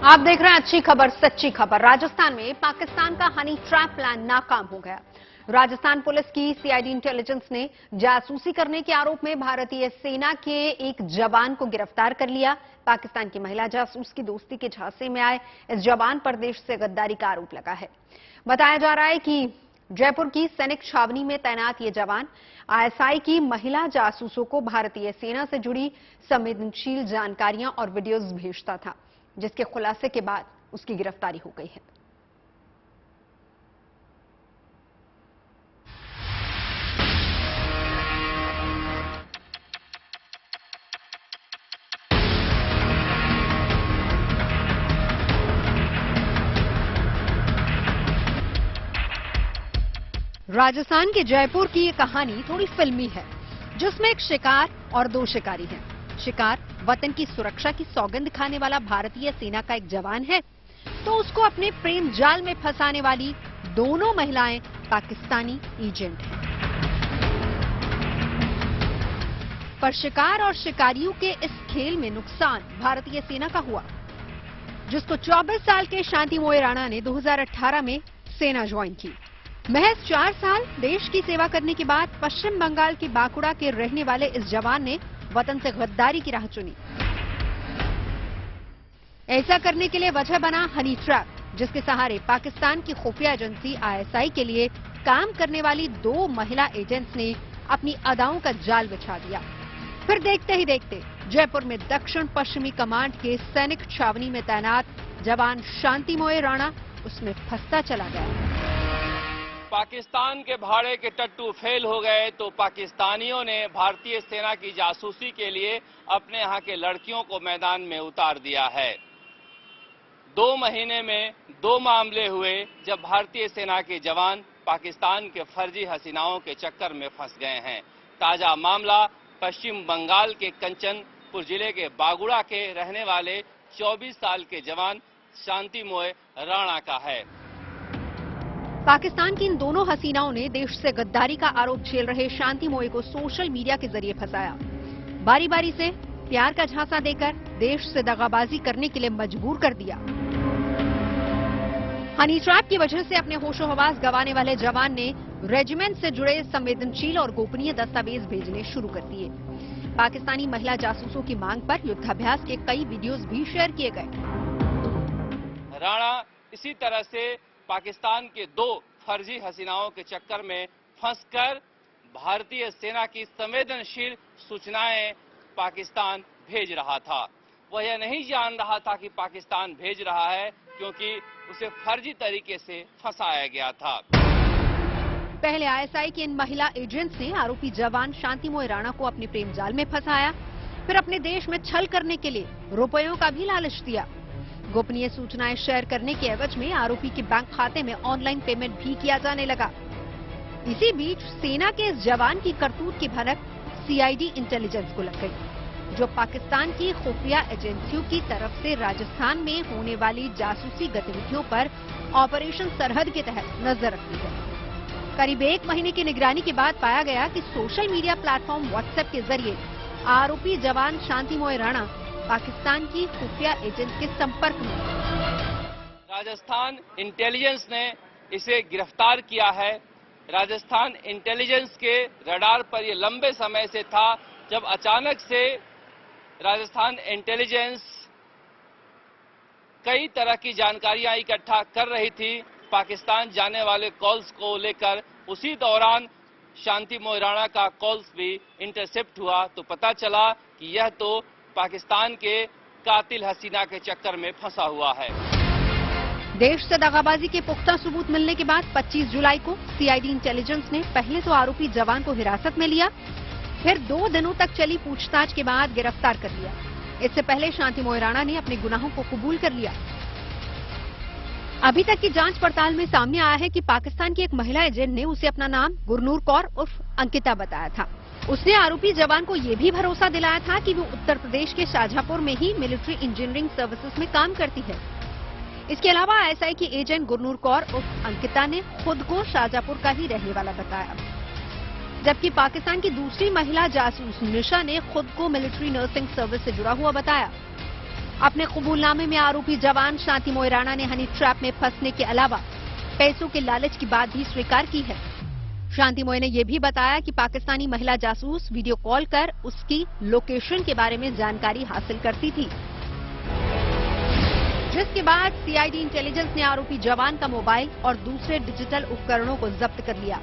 आप देख रहे हैं अच्छी खबर सच्ची खबर। राजस्थान में पाकिस्तान का हनी ट्रैप प्लान नाकाम हो गया। राजस्थान पुलिस की सीआईडी इंटेलिजेंस ने जासूसी करने के आरोप में भारतीय सेना के एक जवान को गिरफ्तार कर लिया। पाकिस्तान की महिला जासूस की दोस्ती के झांसे में आए इस जवान पर देश से गद्दारी का आरोप लगा है। बताया जा रहा है कि जयपुर की सैनिक छावनी में तैनात ये जवान आईएसआई की महिला जासूसों को भारतीय सेना से जुड़ी संवेदनशील जानकारियां और वीडियोज भेजता था, जिसके खुलासे के बाद उसकी गिरफ्तारी हो गई है। राजस्थान के जयपुर की ये कहानी थोड़ी फिल्मी है, जिसमें एक शिकार और दो शिकारी हैं। शिकार वतन की सुरक्षा की सौगंध खाने वाला भारतीय सेना का एक जवान है, तो उसको अपने प्रेम जाल में फंसाने वाली दोनों महिलाएं पाकिस्तानी एजेंट हैं। पर शिकार और शिकारियों के इस खेल में नुकसान भारतीय सेना का हुआ, जिसको 24 साल के शांतिमोए राणा ने 2018 में सेना ज्वाइन की। महज 4 साल देश की सेवा करने के बाद पश्चिम बंगाल के बांकुड़ा के रहने वाले इस जवान ने वतन से गद्दारी की राह चुनी। ऐसा करने के लिए वजह बना हनी ट्रैप, जिसके सहारे पाकिस्तान की खुफिया एजेंसी आईएसआई के लिए काम करने वाली 2 महिला एजेंट्स ने अपनी अदाओं का जाल बिछा दिया। फिर देखते ही देखते जयपुर में दक्षिण पश्चिमी कमांड के सैनिक छावनी में तैनात जवान शांतिमोए राणा उसमें फंसता चला गया। पाकिस्तान के भाड़े के टट्टू फेल हो गए तो पाकिस्तानियों ने भारतीय सेना की जासूसी के लिए अपने यहाँ के लड़कियों को मैदान में उतार दिया है। 2 महीने में 2 मामले हुए जब भारतीय सेना के जवान पाकिस्तान के फर्जी हसीनाओं के चक्कर में फंस गए हैं। ताजा मामला पश्चिम बंगाल के कंचनपुर जिले के बागुड़ा के रहने वाले 24 साल के जवान शांतिमोए राणा का है। पाकिस्तान की इन दोनों हसीनाओं ने देश से गद्दारी का आरोप झेल रहे शांतिमोए को सोशल मीडिया के जरिए फंसाया। बारी बारी से प्यार का झांसा देकर देश से दगाबाजी करने के लिए मजबूर कर दिया। हनी ट्रैप की वजह से अपने होशो-हवास गंवाने वाले जवान ने रेजिमेंट से जुड़े संवेदनशील और गोपनीय दस्तावेज भेजने शुरू कर दिए। पाकिस्तानी महिला जासूसों की मांग पर युद्धाभ्यास के कई वीडियोज भी शेयर किए गए। राणा इसी तरह से पाकिस्तान के 2 फर्जी हसीनाओं के चक्कर में फंसकर भारतीय सेना की संवेदनशील सूचनाएं पाकिस्तान भेज रहा था। वह यह नहीं जान रहा था कि पाकिस्तान भेज रहा है, क्योंकि उसे फर्जी तरीके से फंसाया गया था। पहले आईएसआई के इन महिला एजेंट्स ने आरोपी जवान शांतिमोए राणा को अपने प्रेम जाल में फंसाया, फिर अपने देश में छल करने के लिए रुपयों का भी लालच दिया। गोपनीय सूचनाएं शेयर करने के एवज में आरोपी के बैंक खाते में ऑनलाइन पेमेंट भी किया जाने लगा। इसी बीच सेना के इस जवान की करतूत की भनक सीआईडी इंटेलिजेंस को लग गई, जो पाकिस्तान की खुफिया एजेंसियों की तरफ से राजस्थान में होने वाली जासूसी गतिविधियों पर ऑपरेशन सरहद के तहत नजर रखती है। करीब 1 महीने की निगरानी के बाद पाया गया कि सोशल मीडिया प्लेटफॉर्म व्हाट्सएप के जरिए आरोपी जवान शांतिमोए राणा पाकिस्तान की खुफिया एजेंट के संपर्क में। राजस्थान इंटेलिजेंस ने इसे गिरफ्तार किया है। राजस्थान इंटेलिजेंस के रडार पर यह लंबे समय से था, जब अचानक से राजस्थान इंटेलिजेंस कई तरह की जानकारियां इकट्ठा कर रही थी पाकिस्तान जाने वाले कॉल्स को लेकर। उसी दौरान शांतिमोए राणा का कॉल्स भी इंटरसेप्ट हुआ, तो पता चला कि यह तो पाकिस्तान के कातिल हसीना के चक्कर में फंसा हुआ है। देश से दगाबाजी के पुख्ता सबूत मिलने के बाद 25 जुलाई को सीआईडी इंटेलिजेंस ने पहले तो आरोपी जवान को हिरासत में लिया, फिर 2 दिनों तक चली पूछताछ के बाद गिरफ्तार कर लिया। इससे पहले शांतिमोए राणा ने अपने गुनाहों को कबूल कर लिया। अभी तक की जांच पड़ताल में सामने आया है कि पाकिस्तान की एक महिला एजेंट ने उसे अपना नाम गुरनूर कौर उर्फ अंकिता बताया था। उसने आरोपी जवान को यह भी भरोसा दिलाया था कि वो उत्तर प्रदेश के शाहजहांपुर में ही मिलिट्री इंजीनियरिंग सर्विसेज में काम करती है। इसके अलावा आईएसआई की एजेंट गुरनूर कौर उर्फ अंकिता ने खुद को शाहजहांपुर का ही रहने वाला बताया, जबकि पाकिस्तान की दूसरी महिला जासूस निशा ने खुद को मिलिट्री नर्सिंग सर्विस से जुड़ा हुआ बताया। अपने कबूलनामे में आरोपी जवान शांति मोइराना ने हनी ट्रैप में फंसने के अलावा पैसों के लालच की बात भी स्वीकार की है। शांति मोए ने यह भी बताया कि पाकिस्तानी महिला जासूस वीडियो कॉल कर उसकी लोकेशन के बारे में जानकारी हासिल करती थी, जिसके बाद सीआईडी इंटेलिजेंस ने आरोपी जवान का मोबाइल और दूसरे डिजिटल उपकरणों को जब्त कर लिया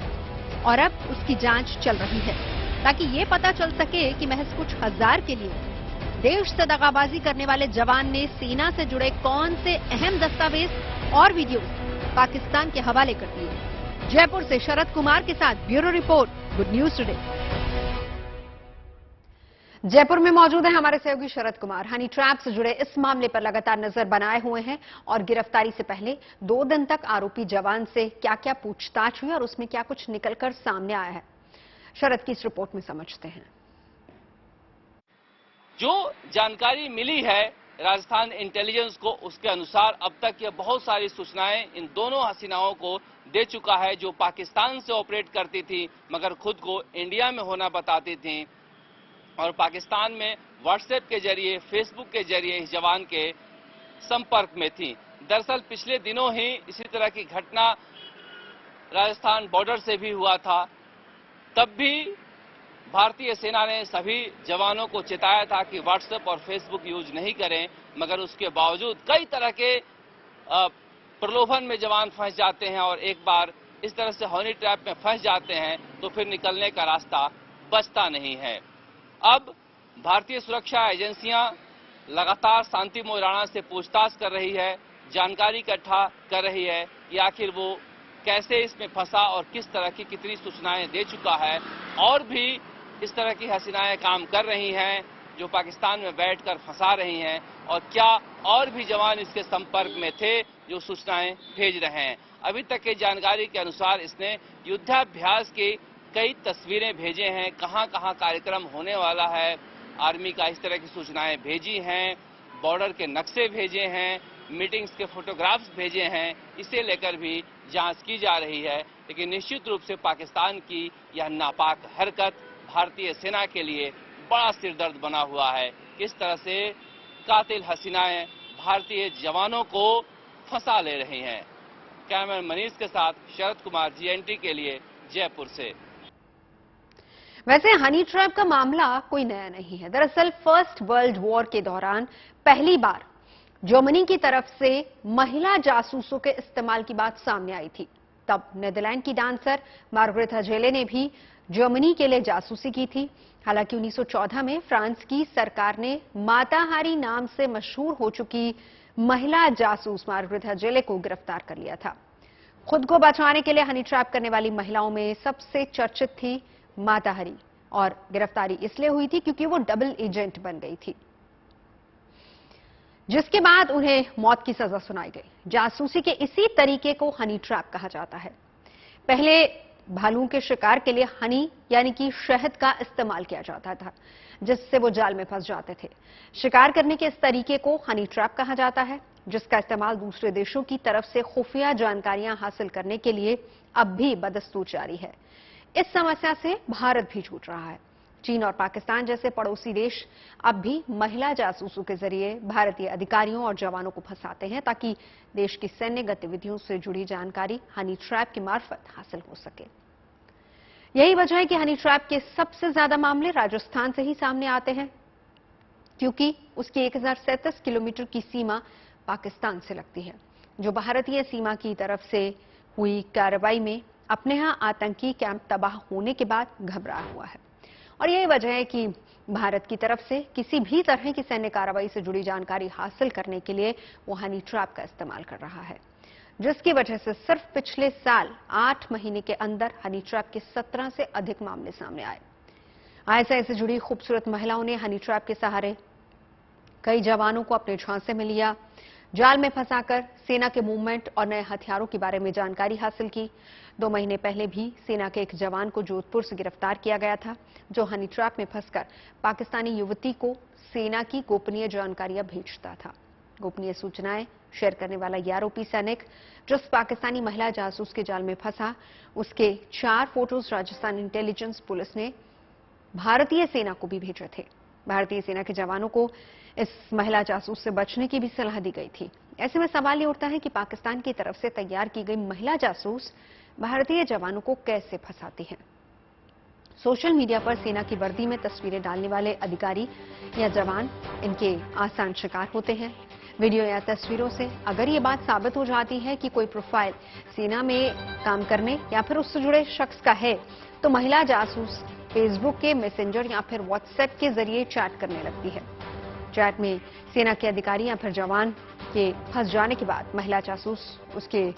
और अब उसकी जांच चल रही है ताकि ये पता चल सके कि महज कुछ हजार के लिए देश से दगाबाजी करने वाले जवान ने सेना से जुड़े कौन से अहम दस्तावेज और वीडियो पाकिस्तान के हवाले कर दिए। जयपुर से शरद कुमार के साथ bureau report, good news today. Jaipur में मौजूद है हमारे सहयोगी शरद कुमार। हनी ट्रैप से जुड़े इस मामले पर लगातार नजर बनाए हुए हैं और गिरफ्तारी से पहले 2 दिन तक आरोपी जवान से क्या क्या पूछताछ हुई और उसमें क्या कुछ निकलकर सामने आया है, शरद की इस रिपोर्ट में समझते हैं। जो जानकारी मिली है राजस्थान इंटेलिजेंस को, उसके अनुसार अब तक ये बहुत सारी सूचनाएं इन दोनों हसीनाओं को दे चुका है जो पाकिस्तान से ऑपरेट करती थी मगर खुद को इंडिया में होना बताती थी और पाकिस्तान में व्हाट्सएप के जरिए, फेसबुक के जरिए इस जवान के संपर्क में थी। दरअसल पिछले दिनों ही इसी तरह की घटना राजस्थान बॉर्डर से भी हुआ था। तब भी भारतीय सेना ने सभी जवानों को चेताया था कि व्हाट्सएप और फेसबुक यूज नहीं करें, मगर उसके बावजूद कई तरह के प्रलोभन में जवान फंस जाते हैं और एक बार इस तरह से हनी ट्रैप में फंस जाते हैं तो फिर निकलने का रास्ता बचता नहीं है। अब भारतीय सुरक्षा एजेंसियां लगातार शांति मोइराना से पूछताछ कर रही है, जानकारी इकट्ठा कर रही है कि आखिर वो कैसे इसमें फंसा और किस तरह की कितनी सूचनाएं दे चुका है। और भी इस तरह की हसीनाएं काम कर रही हैं जो पाकिस्तान में बैठकर फंसा रही हैं और क्या और भी जवान इसके संपर्क में थे जो सूचनाएं भेज रहे हैं। अभी तक की जानकारी के अनुसार इसने युद्धाभ्यास की कई तस्वीरें भेजे हैं, कहां कहां कार्यक्रम होने वाला है, आर्मी का इस तरह की सूचनाएं भेजी हैं, बॉर्डर के नक्शे भेजे हैं, मीटिंग्स के फोटोग्राफ्स भेजे हैं। इसे लेकर भी जांच की जा रही है, लेकिन निश्चित रूप से पाकिस्तान की यह नापाक हरकत भारतीय सेना के लिए बड़ा सिरदर्द बना हुआ है। किस तरह से कातिल हसीनाएं भारतीय जवानों को फंसा ले रही हैं। कैमरामैन मनीष के साथ शरद कुमार, जीएनटी के लिए जयपुर से। वैसे हनी ट्रैप का मामला कोई नया नहीं है। दरअसल फर्स्ट वर्ल्ड वॉर के दौरान पहली बार जर्मनी की तरफ से महिला जासूसों के इस्तेमाल की बात सामने आई थी। तब नीदरलैंड की डांसर मार्गरेथा जेले ने भी जर्मनी के लिए जासूसी की थी। हालांकि 1914 में फ्रांस की सरकार ने माता हारी नाम से मशहूर हो चुकी महिला जासूस मार्गरेथा जेले को गिरफ्तार कर लिया था। खुद को बचाने के लिए हनी ट्रैप करने वाली महिलाओं में सबसे चर्चित थी माता हरी और गिरफ्तारी इसलिए हुई थी क्योंकि वो डबल एजेंट बन गई थी, जिसके बाद उन्हें मौत की सजा सुनाई गई। जासूसी के इसी तरीके को हनी ट्रैप कहा जाता है। पहले भालुओं के शिकार के लिए हनी यानी कि शहद का इस्तेमाल किया जाता था, जिससे वो जाल में फंस जाते थे। शिकार करने के इस तरीके को हनी ट्रैप कहा जाता है, जिसका इस्तेमाल दूसरे देशों की तरफ से खुफिया जानकारियां हासिल करने के लिए अब भी बदस्तूर जारी है। इस समस्या से भारत भी जूझ रहा है। चीन और पाकिस्तान जैसे पड़ोसी देश अब भी महिला जासूसों के जरिए भारतीय अधिकारियों और जवानों को फंसाते हैं ताकि देश की सैन्य गतिविधियों से जुड़ी जानकारी हनी ट्रैप की मार्फत हासिल हो सके। यही वजह है कि हनी ट्रैप के सबसे ज्यादा मामले राजस्थान से ही सामने आते हैं, क्योंकि उसकी 1037 किलोमीटर की सीमा पाकिस्तान से लगती है, जो भारतीय सीमा की तरफ से हुई कार्रवाई में अपने यहां आतंकी कैंप तबाह होने के बाद घबराया हुआ है। और यही वजह है कि भारत की तरफ से किसी भी तरह की सैन्य कार्रवाई से जुड़ी जानकारी हासिल करने के लिए वो हनी ट्रैप का इस्तेमाल कर रहा है, जिसकी वजह से सिर्फ पिछले साल 8 महीने के अंदर हनी ट्रैप के 17 से अधिक मामले सामने आए। आईएसआई से जुड़ी खूबसूरत महिलाओं ने हनी ट्रैप के सहारे कई जवानों को अपने झांसे में लिया, जाल में फंसाकर सेना के मूवमेंट और नए हथियारों के बारे में जानकारी हासिल की। 2 महीने पहले भी सेना के एक जवान को जोधपुर से गिरफ्तार किया गया था, जो हनी ट्रैप में फंसकर पाकिस्तानी युवती को सेना की गोपनीय जानकारियां भेजता था। गोपनीय सूचनाएं शेयर करने वाला यह आरोपी सैनिक जिस पाकिस्तानी महिला जासूस के जाल में फंसा, उसके 4 फोटोज राजस्थान इंटेलिजेंस पुलिस ने भारतीय सेना को भी भेजे थे। भारतीय सेना के जवानों को इस महिला जासूस से बचने की भी सलाह दी गई थी। ऐसे में सवाल ये उठता है कि पाकिस्तान की तरफ से तैयार की गई महिला जासूस भारतीय जवानों को कैसे फंसाती है। सोशल मीडिया पर सेना की वर्दी में तस्वीरें डालने वाले अधिकारी या जवान इनके आसान शिकार होते हैं। वीडियो या तस्वीरों से अगर ये बात साबित हो जाती है कि कोई प्रोफाइल सेना में काम करने या फिर उससे जुड़े शख्स का है, तो महिला जासूस फेसबुक के मैसेंजर या फिर व्हाट्सएप के जरिए चैट करने लगती है। चैट में सेना के अधिकारी या फिर जवान के फंस जाने के बाद महिला जासूस उसके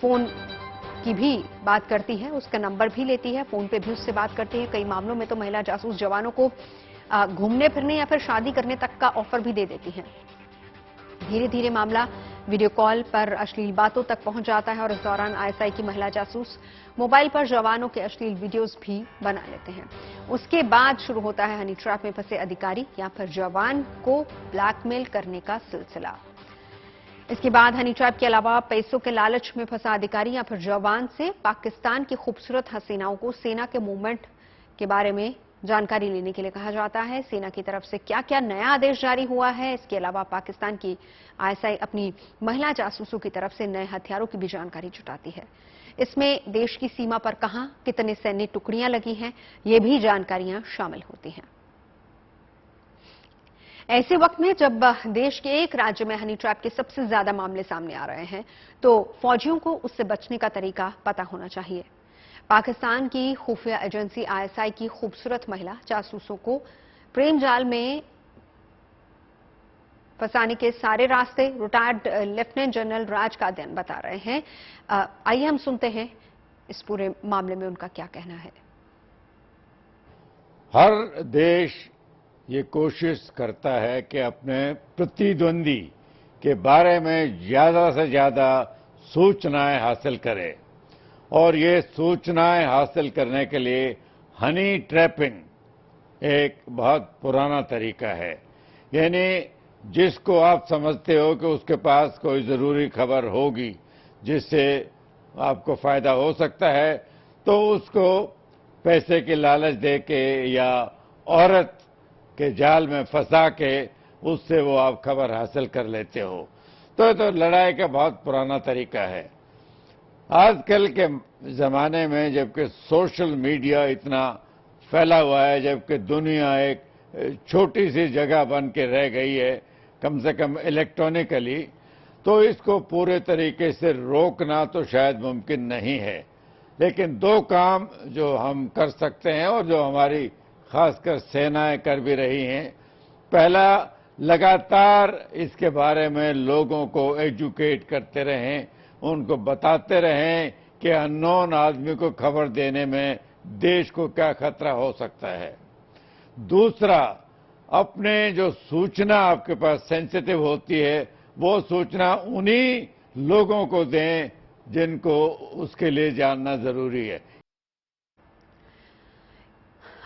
फोन की भी बात करती है, उसका नंबर भी लेती है, फोन पे भी उससे बात करती है। कई मामलों में तो महिला जासूस जवानों को घूमने फिरने या फिर शादी करने तक का ऑफर भी दे देती है। धीरे धीरे मामला वीडियो कॉल पर अश्लील बातों तक पहुंच जाता है और इस दौरान आईएसआई की महिला जासूस मोबाइल पर जवानों के अश्लील वीडियोस भी बना लेते हैं। उसके बाद शुरू होता है हनी ट्रैप में फंसे अधिकारी या फिर जवान को ब्लैकमेल करने का सिलसिला। इसके बाद हनी ट्रैप के अलावा पैसों के लालच में फंसा अधिकारी या फिर जवान से पाकिस्तान की खूबसूरत हसीनाओं को सेना के मूवमेंट के बारे में जानकारी लेने के लिए कहा जाता है। सेना की तरफ से क्या क्या नया आदेश जारी हुआ है, इसके अलावा पाकिस्तान की आईएसआई अपनी महिला जासूसों की तरफ से नए हथियारों की भी जानकारी जुटाती है। इसमें देश की सीमा पर कहां कितने सैन्य टुकड़ियां लगी हैं, ये भी जानकारियां शामिल होती हैं। ऐसे वक्त में जब देश के एक राज्य में हनी ट्रैप के सबसे ज्यादा मामले सामने आ रहे हैं, तो फौजियों को उससे बचने का तरीका पता होना चाहिए। पाकिस्तान की खुफिया एजेंसी आईएसआई की खूबसूरत महिला जासूसों को प्रेम जाल में फंसाने के सारे रास्ते रिटायर्ड लेफ्टिनेंट जनरल राज कादियान बता रहे हैं। आइए हम सुनते हैं इस पूरे मामले में उनका क्या कहना है। हर देश ये कोशिश करता है कि अपने प्रतिद्वंदी के बारे में ज्यादा से ज्यादा सूचनाएं हासिल करे, और ये सूचनाएं हासिल करने के लिए हनी ट्रैपिंग एक बहुत पुराना तरीका है। यानी जिसको आप समझते हो कि उसके पास कोई जरूरी खबर होगी जिससे आपको फायदा हो सकता है, तो उसको पैसे की लालच दे के या औरत के जाल में फंसा के उससे वो आप खबर हासिल कर लेते हो। तो ये तो लड़ाई का बहुत पुराना तरीका है। आजकल के जमाने में जबकि सोशल मीडिया इतना फैला हुआ है, जबकि दुनिया एक छोटी सी जगह बन के रह गई है, कम से कम इलेक्ट्रॉनिकली, तो इसको पूरे तरीके से रोकना तो शायद मुमकिन नहीं है। लेकिन दो काम जो हम कर सकते हैं और जो हमारी खासकर सेनाएं कर भी रही हैं, पहला, लगातार इसके बारे में लोगों को एजुकेट करते रहें, उनको बताते रहें कि अननोन आदमी को खबर देने में देश को क्या खतरा हो सकता है। दूसरा, अपने जो सूचना आपके पास सेंसिटिव होती है, वो सूचना उन्हीं लोगों को दें जिनको उसके लिए जानना जरूरी है।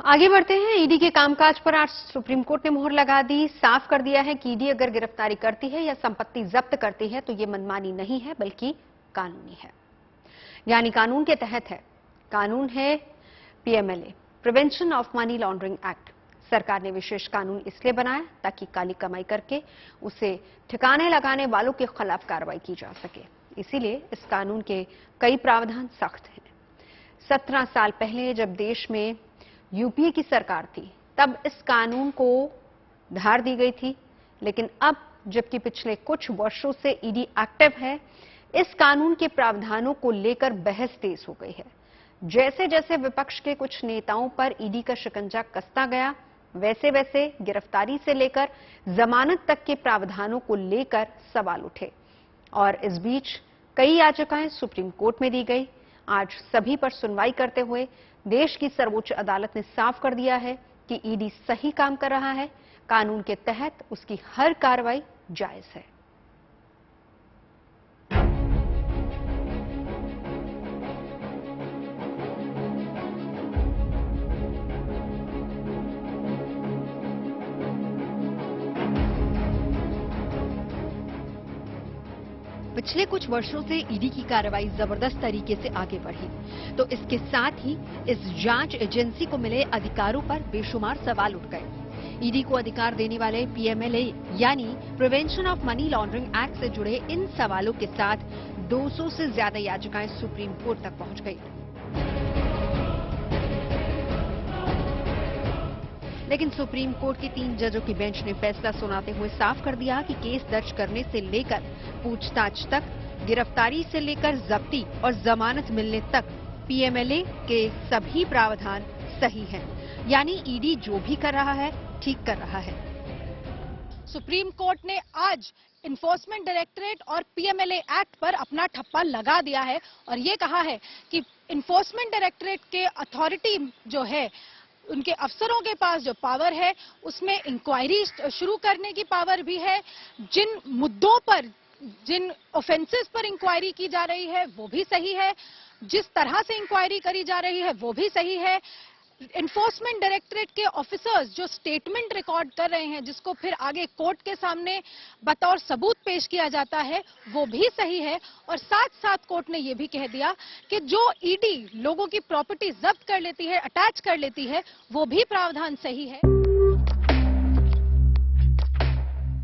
आगे बढ़ते हैं। ईडी के कामकाज पर आज सुप्रीम कोर्ट ने मोहर लगा दी। साफ कर दिया है कि ईडी अगर गिरफ्तारी करती है या संपत्ति जब्त करती है तो ये मनमानी नहीं है बल्कि कानूनी है, यानी कानून के तहत है। कानून है PMLA, prevention of money laundering act. सरकार ने विशेष कानून इसलिए बनाया ताकि काली कमाई करके उसे ठिकाने लगाने वालों के खिलाफ कार्रवाई की जा सके। इसीलिए इस कानून के कई प्रावधान सख्त हैं। 17 साल पहले जब देश में यूपीए की सरकार थी, तब इस कानून को धार दी गई थी, लेकिन अब जबकि पिछले कुछ वर्षों से ईडी एक्टिव है, इस कानून के प्रावधानों को लेकर बहस तेज हो गई है। जैसे जैसे विपक्ष के कुछ नेताओं पर ईडी का शिकंजा कसता गया, वैसे वैसे गिरफ्तारी से लेकर जमानत तक के प्रावधानों को लेकर सवाल उठे और इस बीच कई याचिकाएं सुप्रीम कोर्ट में दी गई। आज सभी पर सुनवाई करते हुए देश की सर्वोच्च अदालत ने साफ कर दिया है कि ईडी सही काम कर रहा है, कानून के तहत उसकी हर कार्रवाई जायज है। पिछले कुछ वर्षों से ईडी की कार्रवाई जबरदस्त तरीके से आगे बढ़ी, तो इसके साथ ही इस जांच एजेंसी को मिले अधिकारों पर बेशुमार सवाल उठ गए। ईडी को अधिकार देने वाले पीएमएलए यानी prevention of money laundering act से जुड़े इन सवालों के साथ 200 से ज्यादा याचिकाएं सुप्रीम कोर्ट तक पहुंच गई। लेकिन सुप्रीम कोर्ट की 3 जजों की बेंच ने फैसला सुनाते हुए साफ कर दिया कि केस दर्ज करने से लेकर पूछताछ तक, गिरफ्तारी से लेकर जब्ती और जमानत मिलने तक पीएमएलए के सभी प्रावधान सही हैं। यानी ईडी जो भी कर रहा है ठीक कर रहा है। सुप्रीम कोर्ट ने आज इन्फोर्समेंट डायरेक्टरेट और पीएमएलए एक्ट पर अपना ठप्पा लगा दिया है और ये कहा है कि इन्फोर्समेंट डायरेक्टरेट के अथॉरिटी जो है, उनके अफसरों के पास जो पावर है उसमें इंक्वायरी शुरू करने की पावर भी है। जिन मुद्दों पर, जिन ऑफेंसेस पर इंक्वायरी की जा रही है वो भी सही है, जिस तरह से इंक्वायरी करी जा रही है वो भी सही है। इन्फोर्समेंट डायरेक्टरेट के ऑफिसर्स जो स्टेटमेंट रिकॉर्ड कर रहे हैं, जिसको फिर आगे कोर्ट के सामने बतौर सबूत पेश किया जाता है, वो भी सही है। और साथ साथ कोर्ट ने ये भी कह दिया कि जो ईडी लोगों की प्रॉपर्टी जब्त कर लेती है, अटैच कर लेती है, वो भी प्रावधान सही है।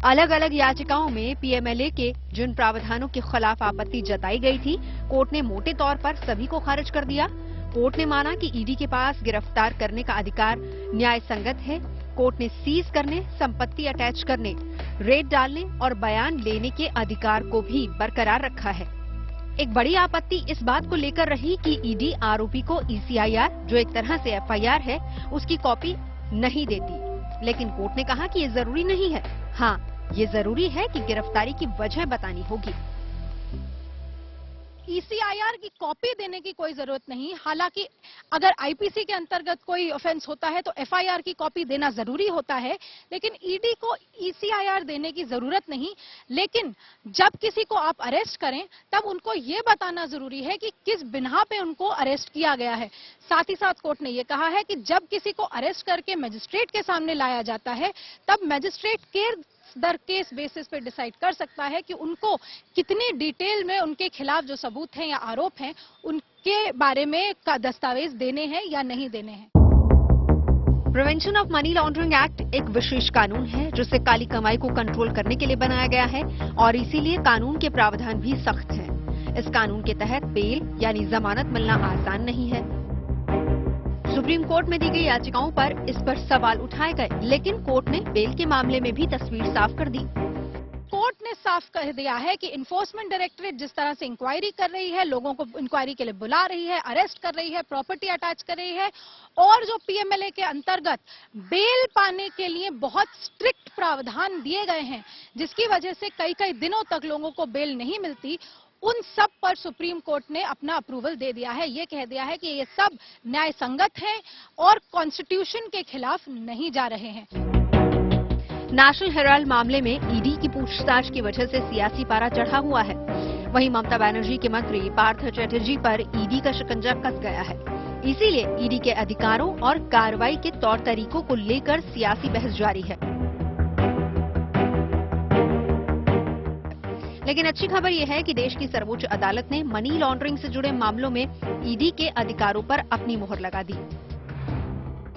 अलग अलग याचिकाओं में पीएमएलए के जिन प्रावधानों के खिलाफ आपत्ति जताई गई थी, कोर्ट ने मोटे तौर पर सभी को खारिज कर दिया। कोर्ट ने माना कि ईडी के पास गिरफ्तार करने का अधिकार न्याय संगत है। कोर्ट ने सीज करने, संपत्ति अटैच करने, रेड डालने और बयान लेने के अधिकार को भी बरकरार रखा है। एक बड़ी आपत्ति इस बात को लेकर रही कि ईडी आरोपी को ईसीआईआर, जो एक तरह से एफआईआर है, उसकी कॉपी नहीं देती। लेकिन कोर्ट ने कहा कि ये जरूरी नहीं है। हाँ, ये जरूरी है कि गिरफ्तारी की वजह बतानी होगी। ईसीआईआर की कॉपी देने की कोई जरूरत नहीं। हालांकि अगर आईपीसी के अंतर्गत कोई ऑफेंस होता है तो एफआईआर की कॉपी देना जरूरी होता है, लेकिन ईडी को ईसीआईआर देने की जरूरत नहीं। लेकिन जब किसी को आप अरेस्ट करें तब उनको ये बताना जरूरी है कि किस बिना पे उनको अरेस्ट किया गया है। साथ ही साथ कोर्ट ने ये कहा है कि जब किसी को अरेस्ट करके मजिस्ट्रेट के सामने लाया जाता है तब मजिस्ट्रेट केस दर केस बेसिस पे डिसाइड कर सकता है कि उनको कितनी डिटेल में उनके खिलाफ जो सबूत हैं या आरोप हैं उनके बारे में दस्तावेज देने हैं या नहीं देने हैं। Prevention of money laundering act एक विशेष कानून है जिसे काली कमाई को कंट्रोल करने के लिए बनाया गया है और इसीलिए कानून के प्रावधान भी सख्त हैं। इस कानून के तहत बेल यानी जमानत मिलना आसान नहीं है। सुप्रीम कोर्ट में दी गई याचिकाओं पर इस पर सवाल उठाए गए, लेकिन कोर्ट ने बेल के मामले में भी तस्वीर साफ कर दी। कोर्ट ने साफ कह दिया है कि इन्फोर्समेंट डायरेक्टरेट जिस तरह से इंक्वायरी कर रही है, लोगों को इंक्वायरी के लिए बुला रही है, अरेस्ट कर रही है, प्रॉपर्टी अटैच कर रही है, और जो पीएमएलए के अंतर्गत बेल पाने के लिए बहुत स्ट्रिक्ट प्रावधान दिए गए हैं, जिसकी वजह से कई कई दिनों तक लोगों को बेल नहीं मिलती, उन सब पर सुप्रीम कोर्ट ने अपना अप्रूवल दे दिया है। ये कह दिया है कि ये सब न्याय संगत है और कॉन्स्टिट्यूशन के खिलाफ नहीं जा रहे हैं। नेशनल हेराल्ड मामले में ईडी की पूछताछ की वजह से सियासी पारा चढ़ा हुआ है। वहीं ममता बनर्जी के मंत्री पार्थ चैटर्जी पर ईडी का शिकंजा कस गया है। इसीलिए ईडी के अधिकारों और कार्रवाई के तौर तरीकों को लेकर सियासी बहस जारी है। लेकिन अच्छी खबर यह है कि देश की सर्वोच्च अदालत ने मनी लॉन्ड्रिंग से जुड़े मामलों में ईडी के अधिकारों पर अपनी मोहर लगा दी।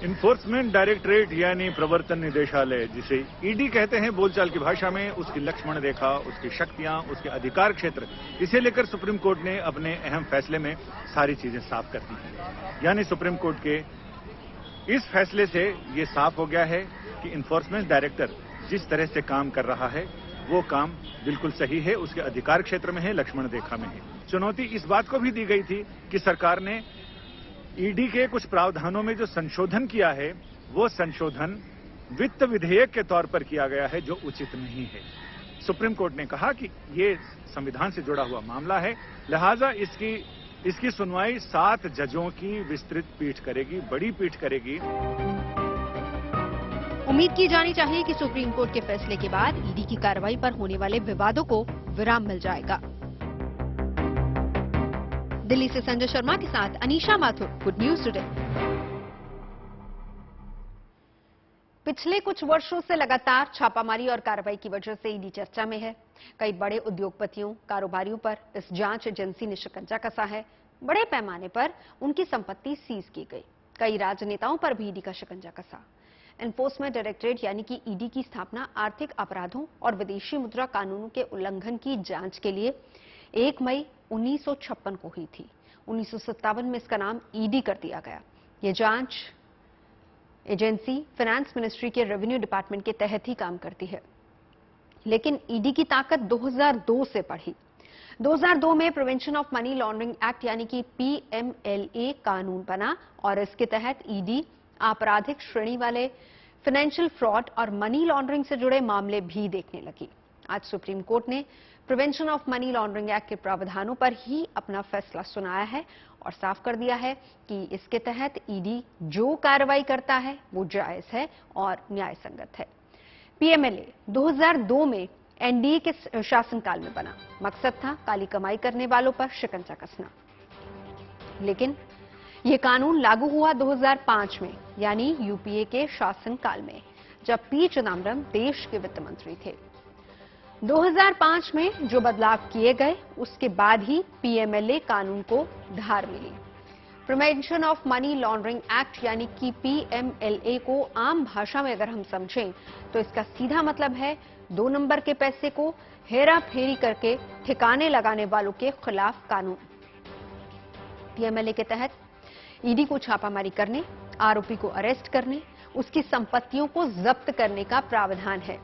इन्फोर्समेंट डायरेक्टरेट यानी प्रवर्तन निदेशालय, जिसे ईडी कहते हैं बोलचाल की भाषा में, उसकी लक्ष्मण रेखा, उसकी शक्तियां, उसके अधिकार क्षेत्र, इसे लेकर सुप्रीम कोर्ट ने अपने अहम फैसले में सारी चीजें साफ कर दी हैं। यानी सुप्रीम कोर्ट के इस फैसले से ये साफ हो गया है कि इन्फोर्समेंट डायरेक्टर जिस तरह से काम कर रहा है वो काम बिल्कुल सही है, उसके अधिकार क्षेत्र में है, लक्ष्मण रेखा में है। चुनौती इस बात को भी दी गई थी कि सरकार ने ईडी के कुछ प्रावधानों में जो संशोधन किया है वो संशोधन वित्त विधेयक के तौर पर किया गया है, जो उचित नहीं है। सुप्रीम कोर्ट ने कहा कि ये संविधान से जुड़ा हुआ मामला है, लिहाजा इसकी सुनवाई 7 जजों की विस्तृत पीठ करेगी, बड़ी पीठ करेगी। उम्मीद की जानी चाहिए कि सुप्रीम कोर्ट के फैसले के बाद ईडी की कार्रवाई पर होने वाले विवादों को विराम मिल जाएगा। दिल्ली से संजय शर्मा के साथ Anisha Mathur, good news today. पिछले कुछ वर्षों से लगातार छापामारी और कार्रवाई की वजह से ईडी चर्चा में है। कई बड़े उद्योगपतियों, कारोबारियों पर इस जांच एजेंसी ने शिकंजा कसा है। बड़े पैमाने पर उनकी संपत्ति सीज की गई। कई राजनेताओं पर भी ईडी का शिकंजा कसा। एनफोर्समेंट डायरेक्टरेट यानी कि ईडी की स्थापना आर्थिक अपराधों और विदेशी मुद्रा कानूनों के उल्लंघन की जांच के लिए 1 मई 1956 को हुई थी। 1957 में इसका नाम ईडी कर दिया गया। ये जांच एजेंसी फाइनेंस मिनिस्ट्री के रेवेन्यू डिपार्टमेंट के तहत ही काम करती है। लेकिन ईडी की ताकत 2002 से बढ़ी। 2002 में prevention of money laundering act यानी कि पीएमएलए कानून बना और इसके तहत ईडी आपराधिक श्रेणी वाले फाइनेंशियल फ्रॉड और मनी लॉन्ड्रिंग से जुड़े मामले भी देखने लगी। आज सुप्रीम कोर्ट ने prevention of money laundering act के प्रावधानों पर ही अपना फैसला सुनाया है और साफ कर दिया है कि इसके तहत ईडी जो कार्रवाई करता है वो जायज है और न्याय संगत है। पीएमएलए 2002 में एनडीए के शासनकाल में बना। मकसद था काली कमाई करने वालों पर शिकंजा कसना। लेकिन यह कानून लागू हुआ 2005 में, यानी यूपीए के शासनकाल में, जब पी चिदम्बरम देश के वित्त मंत्री थे। 2005 में जो बदलाव किए गए उसके बाद ही पीएमएलए कानून को धार मिली। Prevention of money laundering act यानी कि पीएमएलए को आम भाषा में अगर हम समझें तो इसका सीधा मतलब है 2 नंबर के पैसे को हेरा फेरी करके ठिकाने लगाने वालों के खिलाफ कानून। पीएमएलए के तहत ईडी को छापामारी करने, आरोपी को अरेस्ट करने, उसकी संपत्तियों को जब्त करने का प्रावधान है।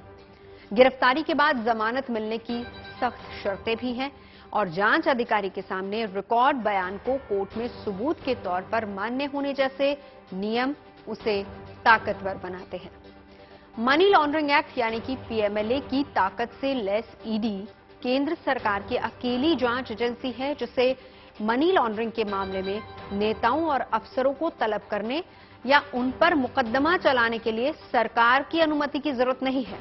गिरफ्तारी के बाद जमानत मिलने की सख्त शर्तें भी हैं और जांच अधिकारी के सामने रिकॉर्ड बयान को कोर्ट में सबूत के तौर पर मान्य होने जैसे नियम उसे ताकतवर बनाते हैं। मनी लॉन्ड्रिंग एक्ट यानी कि पीएमएलए की ताकत से लैस ईडी केंद्र सरकार की अकेली जांच एजेंसी है जिसे मनी लॉन्ड्रिंग के मामले में नेताओं और अफसरों को तलब करने या उन पर मुकदमा चलाने के लिए सरकार की अनुमति की जरूरत नहीं है।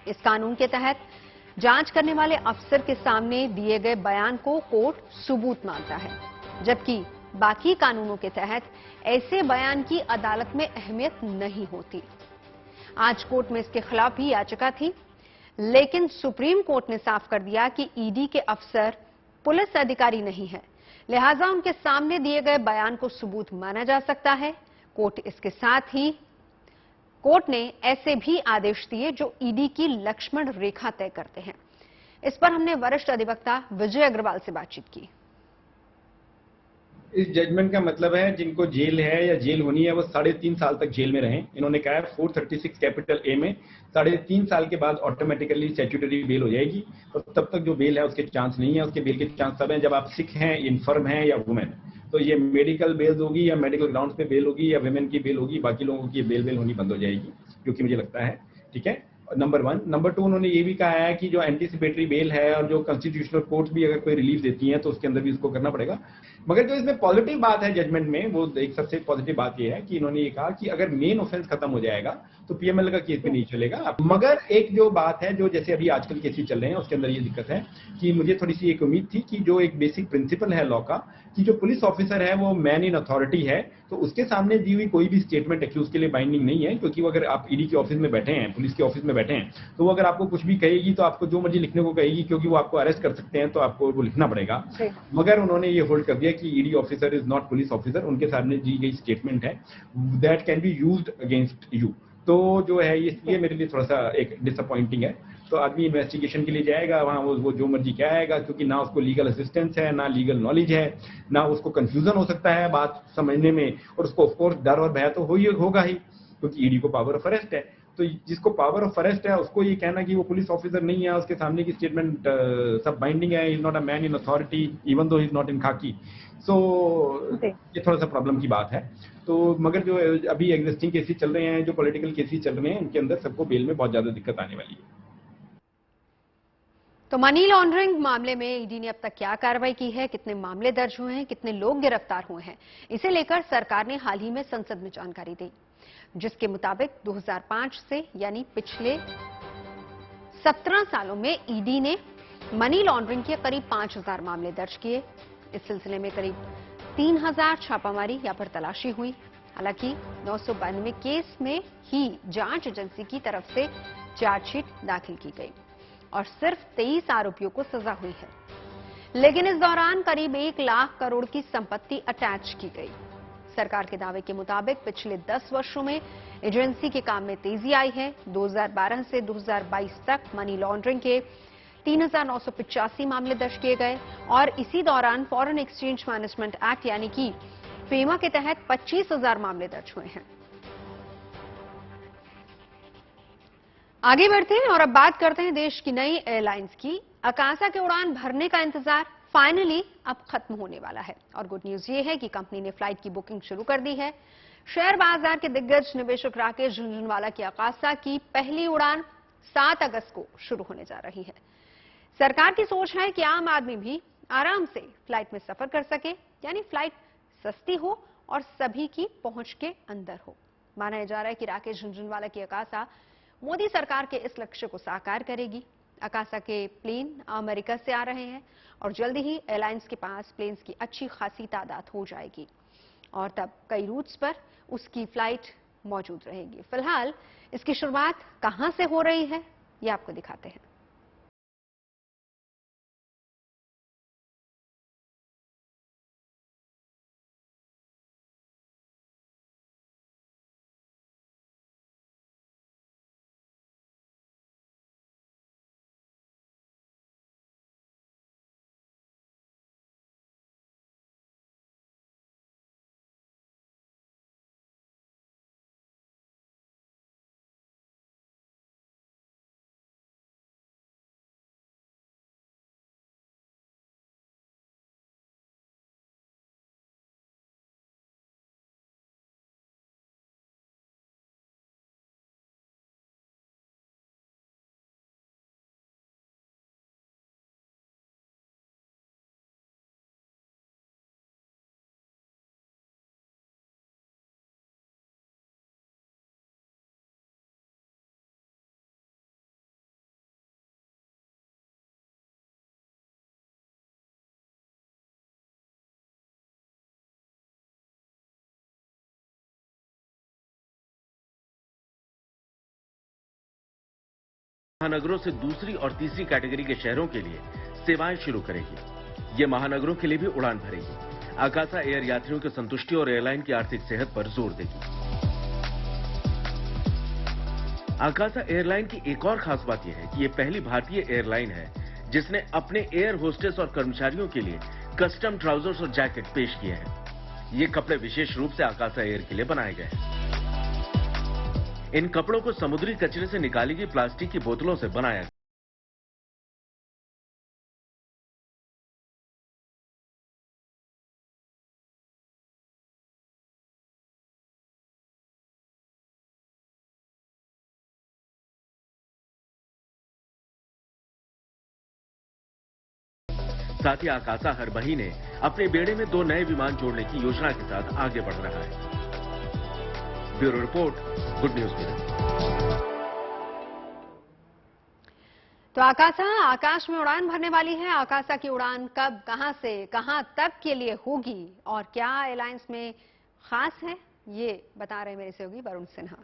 इस कानून के तहत जांच करने वाले अफसर के सामने दिए गए बयान को कोर्ट सबूत मानता है, जबकि बाकी कानूनों के तहत ऐसे बयान की अदालत में अहमियत नहीं होती। आज कोर्ट में इसके खिलाफ भी याचिका थी, लेकिन सुप्रीम कोर्ट ने साफ कर दिया कि ईडी के अफसर पुलिस अधिकारी नहीं है, लिहाजा उनके सामने दिए गए बयान को सबूत माना जा सकता है। इसके साथ ही कोर्ट ने ऐसे भी आदेश दिए जो ईडी की लक्ष्मण रेखा तय करते हैं। इस पर हमने वरिष्ठ अधिवक्ता विजय अग्रवाल से बातचीत की। इस जजमेंट का मतलब है जिनको जेल है या जेल होनी है वो 3.5 साल तक जेल में रहें। इन्होंने कहा है 436 कैपिटल ए में 3.5 साल के बाद ऑटोमेटिकली स्टैट्यूटरी बेल हो जाएगी और तब तक जो बेल है उसके चांस नहीं है। उसके बेल के चांस तब हैं जब आप सिक हैं, इन्फर्म हैं या वुमेन। तो ये मेडिकल बेल होगी या मेडिकल ग्राउंड्स पे बेल होगी या वुमेन की बेल होगी, बाकी लोगों की बेल होनी बंद हो जाएगी, जो कि मुझे लगता है ठीक है। नंबर 1। नंबर 2, उन्होंने ये भी कहा है कि जो एंटीसिपेटरी बेल है और जो कॉन्स्टिट्यूशनल कोर्ट्स भी अगर कोई रिलीफ देती हैं तो उसके अंदर भी इसको करना पड़ेगा। मगर जो इसमें पॉजिटिव बात है जजमेंट में, वो एक सबसे पॉजिटिव बात ये है कि इन्होंने ये कहा कि अगर मेन ऑफेंस खत्म हो जाएगा तो पीएमएल का केस भी नहीं चलेगा। मगर एक जो बात है, जो जैसे अभी आजकल केसेस चल रहे हैं उसके अंदर ये दिक्कत है कि मुझे थोड़ी सी एक उम्मीद थी कि जो एक बेसिक प्रिंसिपल है लॉ का कि जो पुलिस ऑफिसर है वो मैन इन अथॉरिटी है, तो उसके सामने दी हुई कोई भी स्टेटमेंट एक्यूज के लिए बाइंडिंग नहीं है। क्योंकि वो अगर आप ईडी के ऑफिस में बैठे हैं, पुलिस के ऑफिस में बैठे हैं, तो वो अगर आपको कुछ भी कहेगी तो आपको जो मर्जी लिखने को कहेगी, क्योंकि वो आपको अरेस्ट कर सकते हैं तो आपको वो लिखना पड़ेगा। मगर उन्होंने ये होल्ड कर दिया कि ED officer is not police officer. उनके सामने दी गई स्टेटमेंट है that can be used against you. तो जो है इसलिए मेरे लिए थोड़ा सा एक डिसअपॉइंटिंग है। तो आदमी इन्वेस्टिगेशन के लिए जाएगा वहां, वो जो मर्जी कहेगा, क्योंकि ना उसको लीगल असिस्टेंस है, ना लीगल नॉलेज है, ना उसको कंफ्यूजन हो सकता है बात समझने में, और उसको ऑफकोर्स डर और भय तो होगा ही, क्योंकि ईडी को पावर ऑफ अरेस्ट है। तो जिसको पावर ऑफ अरेस्ट है उसको ये कहना कि वो पुलिस ऑफिसर नहीं है, उसके सामने की स्टेटमेंट सब बाइंडिंग है, is not a man in authority even though is not in खाकी। सो ये थोड़ा सा प्रॉब्लम की बात है। तो मगर जो अभी एग्जिस्टिंग केसेस चल रहे हैं, जो पॉलिटिकल केसेस चल रहे हैं, उनके अंदर सबको बेल में बहुत ज्यादा दिक्कत आने वाली है। तो मनी लॉन्ड्रिंग मामले में ईडी ने अब तक क्या कार्रवाई की है, कितने मामले दर्ज हुए हैं, कितने लोग गिरफ्तार हुए हैं, इसे लेकर सरकार ने हाल ही में संसद में जानकारी दी, जिसके मुताबिक 2005 से यानी पिछले 17 सालों में ईडी ने मनी लॉन्ड्रिंग के करीब 5000 मामले दर्ज किए। इस सिलसिले में करीब 3000 छापामारी या फिर तलाशी हुई। हालांकि 992 केस में ही जांच एजेंसी की तरफ से चार्जशीट दाखिल की गई और सिर्फ 23 आरोपियों को सजा हुई है। लेकिन इस दौरान करीब 1 लाख करोड़ की संपत्ति अटैच की गई। सरकार के दावे के मुताबिक पिछले 10 वर्षों में एजेंसी के काम में तेजी आई है। 2012 से 2022 तक मनी लॉन्ड्रिंग के 3,985 मामले दर्ज किए गए और इसी दौरान फॉरेन एक्सचेंज मैनेजमेंट एक्ट यानी कि फेमा के तहत 25,000 मामले दर्ज हुए हैं। आगे बढ़ते हैं और अब बात करते हैं देश की नई एयरलाइंस की। अकासा के उड़ान भरने का इंतजार फाइनली अब खत्म होने वाला है और गुड न्यूज ये है कि कंपनी ने फ्लाइट की बुकिंग शुरू कर दी है। शेयर बाजार के दिग्गज निवेशक राकेश झुनझुनवाला की अकासा की पहली उड़ान 7 अगस्त को शुरू होने जा रही है। सरकार की सोच है कि आम आदमी भी आराम से फ्लाइट में सफर कर सके, यानी फ्लाइट सस्ती हो और सभी की पहुंच के अंदर हो। माना जा रहा है कि राकेश झुनझुनवाला की अकासा मोदी सरकार के इस लक्ष्य को साकार करेगी। अकासा के प्लेन अमेरिका से आ रहे हैं और जल्दी ही एयरलाइंस के पास प्लेन्स की अच्छी खासी तादाद हो जाएगी और तब कई रूट्स पर उसकी फ्लाइट मौजूद रहेगी। फिलहाल इसकी शुरुआत कहां से हो रही है, ये आपको दिखाते हैं। महानगरों से दूसरी और तीसरी कैटेगरी के शहरों के लिए सेवाएं शुरू करेगी। ये महानगरों के लिए भी उड़ान भरेगी। अकासा एयर यात्रियों की संतुष्टि और एयरलाइन की आर्थिक सेहत पर जोर देगी। अकासा एयरलाइन की एक और खास बात यह है कि ये पहली भारतीय एयरलाइन है जिसने अपने एयर होस्टेस और कर्मचारियों के लिए कस्टम ट्राउजर्स और जैकेट पेश किए हैं। ये कपड़े विशेष रूप से अकासा एयर के लिए बनाए गए हैं। इन कपड़ों को समुद्री कचरे से निकाली गई प्लास्टिक की बोतलों से बनाया गया। साथ ही अकासा हर महीने अपने बेड़े में 2 नए विमान जोड़ने की योजना के साथ आगे बढ़ रहा है। Bureau report, good news mirror. तो अकासा आकाश में उड़ान भरने वाली है। अकासा की उड़ान कब, कहां से कहां तक के लिए होगी और क्या एयरलाइंस में खास है, ये बता रहे मेरे सहयोगी वरुण सिन्हा।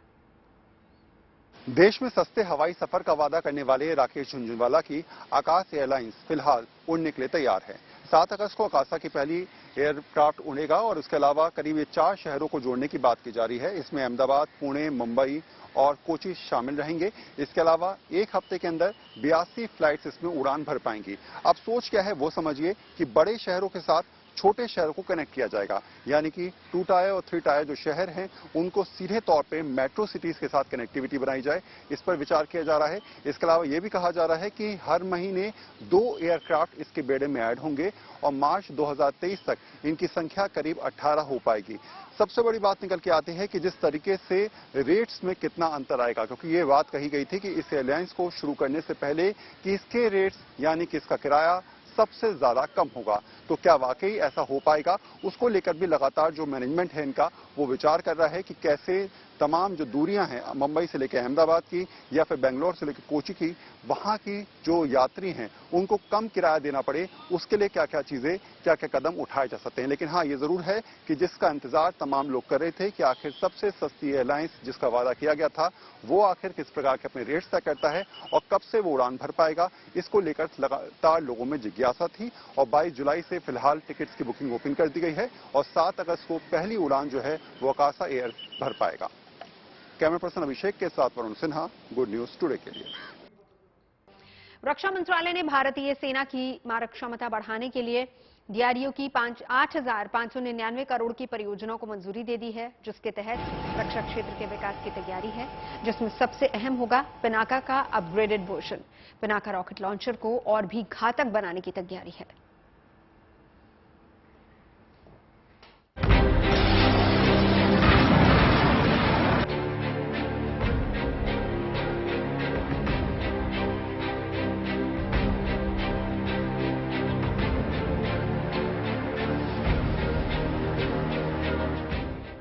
देश में सस्ते हवाई सफर का वादा करने वाले राकेश झुनझुनवाला की आकाश एयरलाइंस फिलहाल उड़ने के लिए तैयार है। 7 अगस्त को अकासा की पहली एयरक्राफ्ट उड़ेगा और उसके अलावा करीब 4 शहरों को जोड़ने की बात की जा रही है। इसमें अहमदाबाद, पुणे, मुंबई और कोची शामिल रहेंगे। इसके अलावा 1 हफ्ते के अंदर 82 फ्लाइट्स इसमें उड़ान भर पाएंगी। अब सोच क्या है वो समझिए कि बड़े शहरों के साथ छोटे शहरों को कनेक्ट किया जाएगा, यानी कि 2 टायर और 3 टायर जो शहर हैं उनको सीधे तौर पे मेट्रो सिटीज के साथ कनेक्टिविटी बनाई जाए, इस पर विचार किया जा रहा है। इसके अलावा ये भी कहा जा रहा है कि हर महीने 2 एयरक्राफ्ट इसके बेड़े में ऐड होंगे और मार्च 2023 तक इनकी संख्या करीब 18 हो पाएगी। सबसे बड़ी बात निकल के आती है कि जिस तरीके से रेट्स में कितना अंतर आएगा, क्योंकि ये बात कही गई थी कि इस एयरलाइंस को शुरू करने से पहले कि इसके रेट्स यानी कि इसका किराया सबसे ज्यादा कम होगा। तो क्या वाकई ऐसा हो पाएगा, उसको लेकर भी लगातार जो मैनेजमेंट है इनका वो विचार कर रहा है कि कैसे तमाम जो दूरियां हैं मुंबई से लेकर अहमदाबाद की या फिर बेंगलोर से लेकर कोची की, वहां की जो यात्री हैं उनको कम किराया देना पड़े, उसके लिए क्या क्या चीजें, क्या क्या कदम उठाए जा सकते हैं। लेकिन हाँ, ये जरूर है कि जिसका इंतजार तमाम लोग कर रहे थे कि आखिर सबसे सस्ती एयरलाइंस जिसका वादा किया गया था वो आखिर किस प्रकार के अपने रेट्स तय करता है और कब से वो उड़ान भर पाएगा, इसको लेकर लगातार लोगों में जिज्ञासा थी। और 22 जुलाई से फिलहाल टिकट्स की बुकिंग ओपन कर दी गई है और 7 अगस्त को पहली उड़ान जो है वो आकाशा एयर भर पाएगा। कैमरा पर्सन अभिषेक के साथ Varun Sinha, good news today के लिए। रक्षा मंत्रालय ने भारतीय सेना की मारक क्षमता बढ़ाने के लिए डीआरडीओ की 8,599 करोड़ की परियोजना को मंजूरी दे दी है, जिसके तहत रक्षा क्षेत्र के विकास की तैयारी है, जिसमें सबसे अहम होगा पिनाका का upgraded version. Pinaka rocket launcher को और भी घातक बनाने की तैयारी है।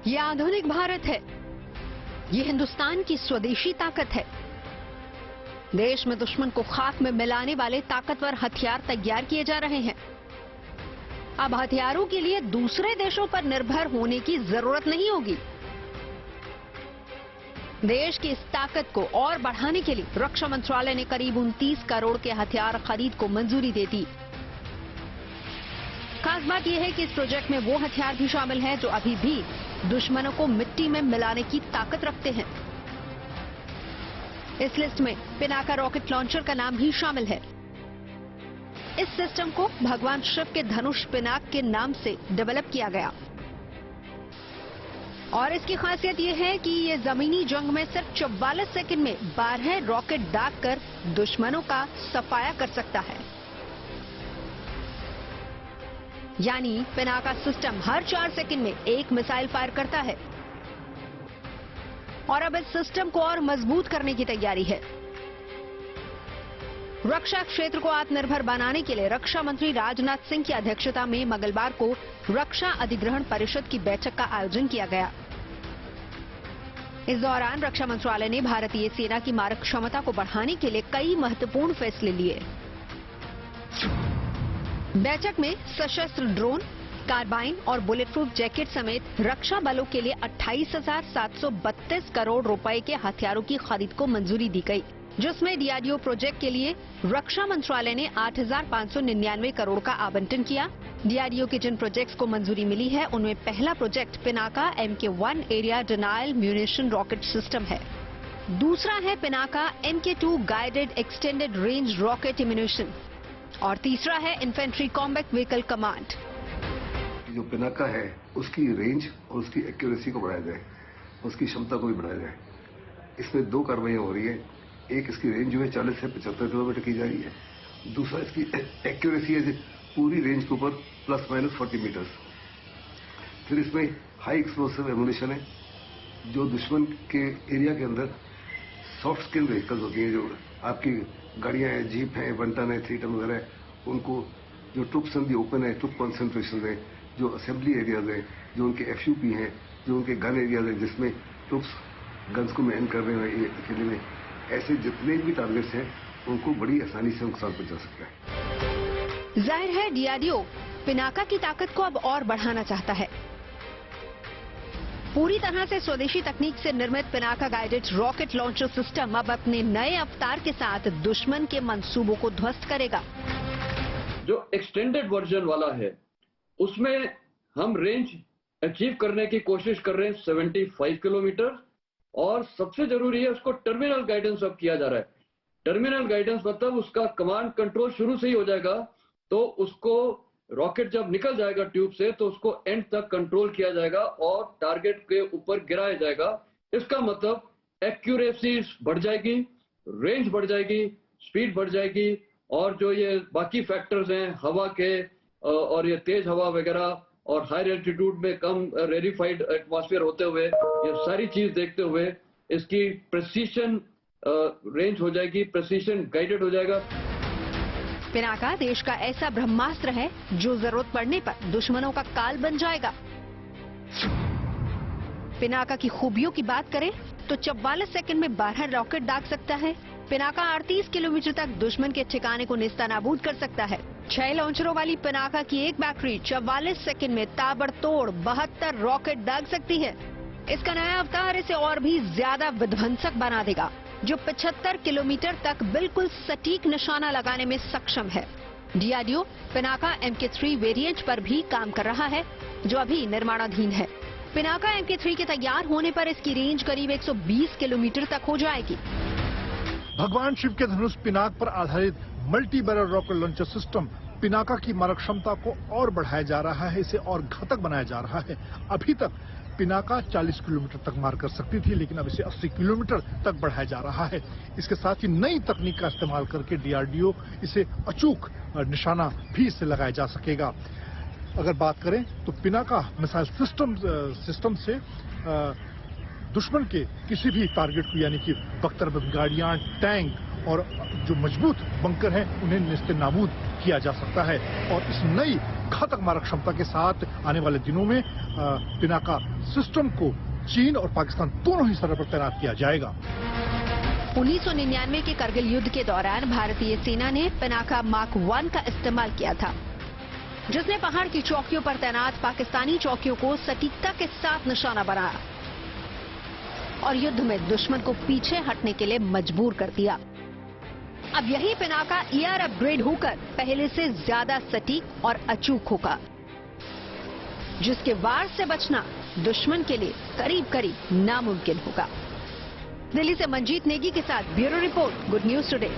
ये आधुनिक भारत है, ये हिंदुस्तान की स्वदेशी ताकत है। देश में दुश्मन को खाक में मिलाने वाले ताकतवर हथियार तैयार किए जा रहे हैं। अब हथियारों के लिए दूसरे देशों पर निर्भर होने की जरूरत नहीं होगी। देश की इस ताकत को और बढ़ाने के लिए रक्षा मंत्रालय ने करीब 29 करोड़ के हथियार खरीद को मंजूरी दे दी। खास बात यह है कि इस प्रोजेक्ट में वो हथियार भी शामिल हैं जो अभी भी दुश्मनों को मिट्टी में मिलाने की ताकत रखते हैं। इस लिस्ट में पिनाका रॉकेट लॉन्चर का नाम भी शामिल है। इस सिस्टम को भगवान शिव के धनुष पिनाक के नाम से डेवलप किया गया और इसकी खासियत यह है कि ये जमीनी जंग में सिर्फ 44 सेकंड में 12 रॉकेट दागकर दुश्मनों का सफाया कर सकता है। यानी पिनाका सिस्टम हर 4 सेकंड में एक मिसाइल फायर करता है और अब इस सिस्टम को और मजबूत करने की तैयारी है। रक्षा क्षेत्र को आत्मनिर्भर बनाने के लिए रक्षा मंत्री राजनाथ सिंह की अध्यक्षता में मंगलवार को रक्षा अधिग्रहण परिषद की बैठक का आयोजन किया गया। इस दौरान रक्षा मंत्रालय ने भारतीय सेना की मारक क्षमता को बढ़ाने के लिए कई महत्वपूर्ण फैसले लिए। बैठक में सशस्त्र ड्रोन, कार्बाइन और बुलेट प्रूफ जैकेट समेत रक्षा बलों के लिए 28,732 करोड़ रुपए के हथियारों की खरीद को मंजूरी दी गई, जिसमें डीआरडीओ प्रोजेक्ट के लिए रक्षा मंत्रालय ने 8,599 करोड़ का आवंटन किया। डीआरडीओ के जिन प्रोजेक्ट्स को मंजूरी मिली है उनमें पहला project Pinaka MK1 area denial munition rocket system है। दूसरा है Pinaka MK2 guided extended range rocket ammunition और तीसरा है इन्फेंट्री कॉम्बैट व्हीकल कमांड। जो पिनाका है उसकी रेंज और उसकी एक्यूरेसी को बढ़ाया जाए, उसकी क्षमता को भी बढ़ाया जाए। इसमें 2 कार्रवाइयां हो रही है। एक, इसकी रेंज जो है 40 से 75 किलोमीटर की जा रही है। दूसरा, इसकी एक्यूरेसी है पूरी रेंज के ऊपर ±40 मीटर्स। फिर इसमें हाई एक्सप्लोसिव एमुनिशन है जो दुश्मन के एरिया के अंदर सॉफ्ट स्किल व्हीकल्स होती हैं, जो आपकी गाड़ियां हैं, जीप हैं, 1 टन है, 3 टन वगैरह है, उनको जो ट्रुप्स इन दी ओपन है, ट्रुप कॉन्सेंट्रेशन है, जो असेंबली एरियाज है, जो उनके FUP हैं, जो उनके गन एरियाज हैं जिसमें ट्रुप्स गन्स को मैन कर रहे हैं अकेले में, ऐसे जितने भी टारगेट्स हैं उनको बड़ी आसानी से नुकसान पहुंचा सकता है। जाहिर है डीआरडीओ पिनाका की ताकत को अब और बढ़ाना चाहता है। पूरी तरह से स्वदेशी तकनीक से निर्मित Pinaka guided rocket launcher system अब अपने नए अवतार के साथ दुश्मन के मंसूबों को ध्वस्त करेगा। जो एक्सटेंडेड वर्जन वाला है उसमें हम रेंज अचीव करने की कोशिश कर रहे हैं 75 किलोमीटर, और सबसे जरूरी है उसको टर्मिनल गाइडेंस अब किया जा रहा है। टर्मिनल गाइडेंस मतलब उसका कमांड कंट्रोल शुरू से ही हो जाएगा, तो उसको रॉकेट जब निकल जाएगा ट्यूब से तो उसको एंड तक कंट्रोल किया जाएगा और टारगेट के ऊपर गिराया जाएगा। इसका मतलब एक्यूरेसी बढ़ जाएगी, रेंज बढ़ जाएगी, स्पीड बढ़ जाएगी, और जो ये बाकी फैक्टर्स हैं हवा के और ये तेज हवा वगैरह और हाई एल्टीट्यूड में कम रेरिफाइड एटमॉस्फेयर होते हुए ये सारी चीज देखते हुए इसकी प्रेसिशन रेंज हो जाएगी, प्रेसिशन गाइडेड हो जाएगा। पिनाका देश का ऐसा ब्रह्मास्त्र है जो जरूरत पड़ने पर दुश्मनों का काल बन जाएगा। पिनाका की खूबियों की बात करें तो 44 सेकंड में 12 रॉकेट दाग सकता है। पिनाका 38 किलोमीटर तक दुश्मन के ठिकाने को नेस्तनाबूद कर सकता है। 6 लॉन्चरों वाली पिनाका की एक बैटरी 44 सेकंड में ताबड़तोड़ 72 रॉकेट दाग सकती है। इसका नया अवतार इसे और भी ज्यादा विध्वंसक बना देगा, जो 75 किलोमीटर तक बिल्कुल सटीक निशाना लगाने में सक्षम है। डीआरडीओ पिनाका MK3 वेरिएंट पर भी काम कर रहा है, जो अभी निर्माणाधीन है। पिनाका MK3 के तैयार होने पर इसकी रेंज करीब 120 किलोमीटर तक हो जाएगी। भगवान शिव के धनुष पिनाक पर आधारित multi barrel rocket launcher system Pinaka की मारक क्षमता को और बढ़ाया जा रहा है, इसे और घातक बनाया जा रहा है। अभी तक पिनाका 40 किलोमीटर तक मार कर सकती थी, लेकिन अब इसे 80 किलोमीटर तक बढ़ाया जा रहा है। इसके साथ ही नई तकनीक का इस्तेमाल करके डीआरडीओ इसे अचूक निशाना भी इससे लगाया जा सकेगा। अगर बात करें तो पिनाका मिसाइल सिस्टम से दुश्मन के किसी भी टारगेट को, यानी कि बख्तरबंद गाड़ियां, टैंक और जो मजबूत बंकर हैं, उन्हें नेस्तनाबूद किया जा सकता है। और इस नई घातक मारक क्षमता के साथ आने वाले दिनों में पिनाका सिस्टम को चीन और पाकिस्तान दोनों ही सरहद पर तैनात किया जाएगा। 1999 के करगिल युद्ध के दौरान भारतीय सेना ने पिनाका मार्क 1 का इस्तेमाल किया था, जिसने पहाड़ की चौकियों पर तैनात पाकिस्तानी चौकियों को सटीकता के साथ निशाना बनाया और युद्ध में दुश्मन को पीछे हटने के लिए मजबूर कर दिया। अब यही पिनाका ER अपग्रेड होकर पहले से ज्यादा सटीक और अचूक होगा, जिसके वार से बचना दुश्मन के लिए करीब करीब नामुमकिन होगा। दिल्ली से मंजीत नेगी के साथ bureau report, good news today.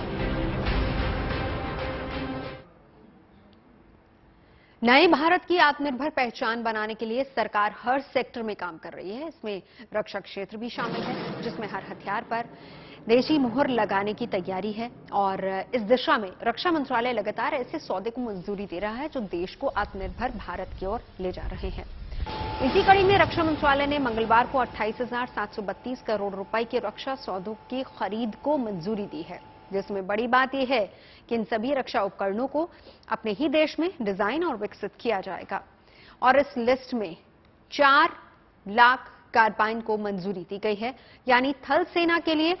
नए भारत की आत्मनिर्भर पहचान बनाने के लिए सरकार हर सेक्टर में काम कर रही है। इसमें रक्षा क्षेत्र भी शामिल है, जिसमें हर हथियार पर देशी मुहर लगाने की तैयारी है। और इस दिशा में रक्षा मंत्रालय लगातार ऐसे सौदे को मंजूरी दे रहा है जो देश को आत्मनिर्भर भारत की ओर ले जा रहे हैं। इसी कड़ी में रक्षा मंत्रालय ने मंगलवार को 28,732 करोड़ रुपए के रक्षा सौदों की खरीद को मंजूरी दी है, जिसमें बड़ी बात यह है कि इन सभी रक्षा उपकरणों को अपने ही देश में डिजाइन और विकसित किया जाएगा। और इस लिस्ट में 4 लाख कार्बाइन को मंजूरी दी गई है, यानी थल सेना के लिए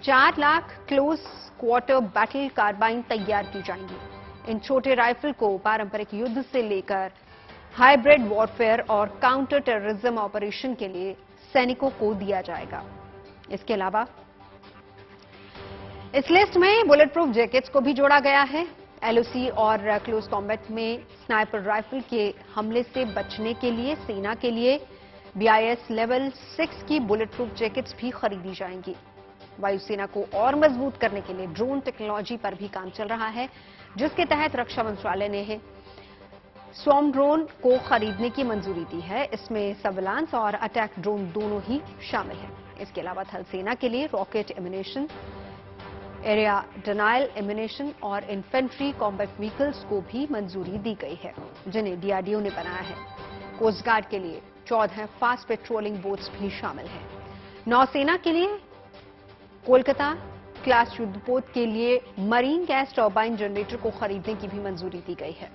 4 lakh close quarter battle carbine तैयार की जाएंगी। इन छोटे राइफल को पारंपरिक युद्ध से लेकर हाइब्रिड वॉरफेयर और काउंटर टेररिज्म ऑपरेशन के लिए सैनिकों को दिया जाएगा। इसके अलावा इस लिस्ट में बुलेट प्रूफ जैकेट्स को भी जोड़ा गया है। LOC और क्लोज कॉम्बैट में स्नाइपर राइफल के हमले से बचने के लिए सेना के लिए BIS लेवल 6 की बुलेट प्रूफ जैकेट्स भी खरीदी जाएंगी। वायुसेना को और मजबूत करने के लिए ड्रोन टेक्नोलॉजी पर भी काम चल रहा है, जिसके तहत रक्षा मंत्रालय ने स्वॉर्म ड्रोन को खरीदने की मंजूरी दी है। इसमें सर्विलांस और अटैक ड्रोन दोनों ही शामिल हैं। इसके अलावा थल सेना के लिए rocket ammunition, area denial ammunition और इन्फेंट्री कॉम्बैट व्हीकल्स को भी मंजूरी दी गई है, जिन्हें DRDO ने बनाया है। कोस्ट गार्ड के लिए 14 फास्ट पेट्रोलिंग बोट्स भी शामिल हैं। नौसेना के लिए कोलकाता क्लास युद्धपोत के लिए मरीन गैस टर्बाइन जनरेटर को खरीदने की भी मंजूरी दी गई है।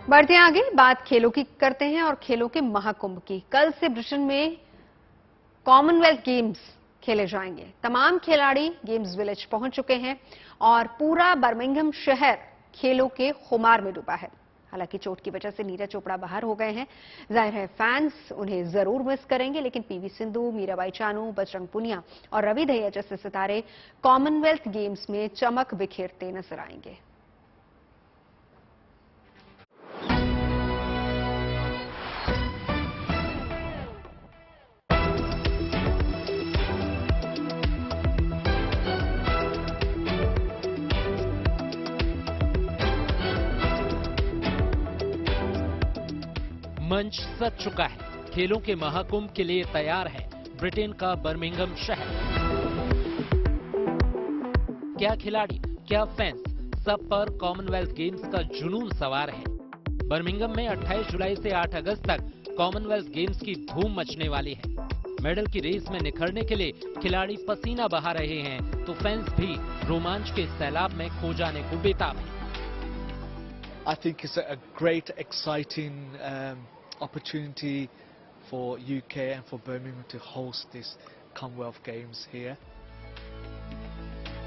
बढ़ते आगे, बात खेलों की करते हैं और खेलों के महाकुंभ की। कल से ब्रिटेन में कॉमनवेल्थ गेम्स खेले जाएंगे। तमाम खिलाड़ी गेम्स विलेज पहुंच चुके हैं और पूरा बर्मिंघम शहर खेलों के खुमार में डूबा है। हालांकि चोट की वजह से नीरज चोपड़ा बाहर हो गए हैं। जाहिर है फैंस उन्हें जरूर मिस करेंगे, लेकिन PV सिंधु, मीराबाई चानू, बजरंग पुनिया और रवि दहिया जैसे सितारे कॉमनवेल्थ गेम्स में चमक बिखेरते नजर आएंगे। मंच सज चुका है। खेलों के महाकुंभ के लिए तैयार है ब्रिटेन का बर्मिंघम शहर। क्या खिलाड़ी, क्या फैंस, सब पर कॉमनवेल्थ गेम्स का जुनून सवार है। बर्मिंघम में 28 जुलाई से 8 अगस्त तक कॉमनवेल्थ गेम्स की धूम मचने वाली है। मेडल की रेस में निखरने के लिए खिलाड़ी पसीना बहा रहे हैं, तो फैंस भी रोमांच के सैलाब में खो जाने को बेताब है। I think it's a great, exciting opportunity for UK and for Birmingham to host this Commonwealth Games here.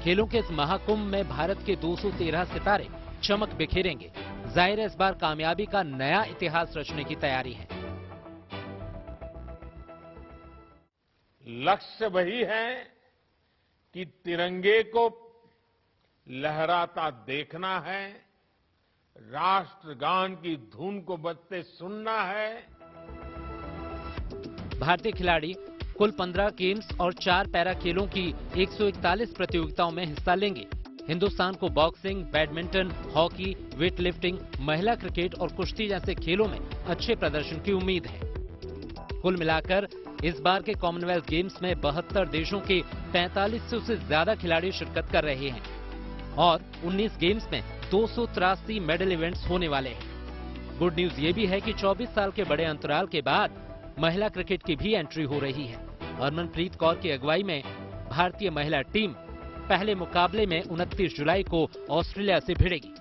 खेलों के इस महाकुंभ में भारत के 213 सितारे चमक बिखेरेंगे। जाहिर है इस बार कामयाबी का नया इतिहास रचने की तैयारी है। लक्ष्य वही है कि तिरंगे को लहराता देखना है, राष्ट्रगान की धुन को बजते सुनना है। भारतीय खिलाड़ी कुल 15 गेम्स और 4 पैरा खेलों की 141 प्रतियोगिताओं में हिस्सा लेंगे। हिंदुस्तान को बॉक्सिंग, बैडमिंटन, हॉकी, वेटलिफ्टिंग, महिला क्रिकेट और कुश्ती जैसे खेलों में अच्छे प्रदर्शन की उम्मीद है। कुल मिलाकर इस बार के कॉमनवेल्थ गेम्स में 72 देशों के 4500 से ज्यादा खिलाड़ी शिरकत कर रहे हैं और 19 गेम्स में 283 मेडल इवेंट्स होने वाले हैं। गुड न्यूज ये भी है कि 24 साल के बड़े अंतराल के बाद महिला क्रिकेट की भी एंट्री हो रही है। हरमनप्रीत कौर की अगुवाई में भारतीय महिला टीम पहले मुकाबले में 29 जुलाई को ऑस्ट्रेलिया से भिड़ेगी।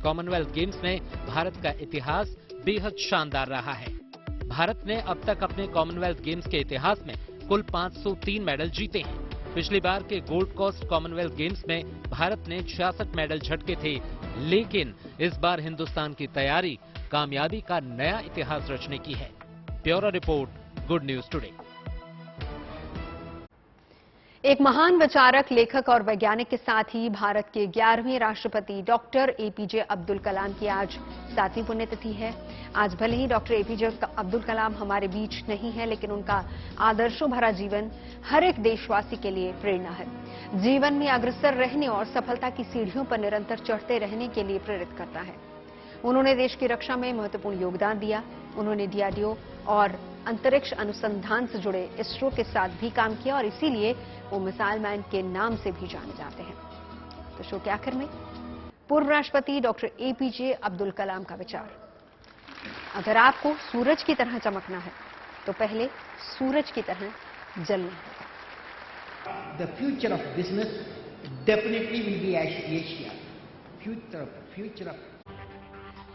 कॉमनवेल्थ गेम्स में भारत का इतिहास बेहद शानदार रहा है। भारत ने अब तक अपने कॉमनवेल्थ गेम्स के इतिहास में कुल 503 मेडल जीते हैं। पिछली बार के गोल्ड कोस्ट कॉमनवेल्थ गेम्स में भारत ने 66 मेडल झटके थे, लेकिन इस बार हिंदुस्तान की तैयारी कामयाबी का नया इतिहास रचने की है। Bureau report, good news today. एक महान विचारक, लेखक और वैज्ञानिक के साथ ही भारत के 11वें राष्ट्रपति डॉक्टर एपीजे अब्दुल कलाम की आज 7वीं पुण्यतिथि है। आज भले ही डॉक्टर एपीजे अब्दुल कलाम हमारे बीच नहीं है, लेकिन उनका आदर्शों भरा जीवन हर एक देशवासी के लिए प्रेरणा है। जीवन में अग्रसर रहने और सफलता की सीढ़ियों पर निरंतर चढ़ते रहने के लिए प्रेरित करता है। उन्होंने देश की रक्षा में महत्वपूर्ण योगदान दिया। उन्होंने डीआरडीओ और अंतरिक्ष अनुसंधान से जुड़े इसरो के साथ भी काम किया और इसीलिए वो मिसाइल मैन के नाम से भी जाने जाते हैं। तो शो के आखिर में पूर्व राष्ट्रपति डॉक्टर एपीजे अब्दुल कलाम का विचार। अगर आपको सूरज की तरह चमकना है तो पहले सूरज की तरह जलना होगा। The future of business definitely will be Asia. Future of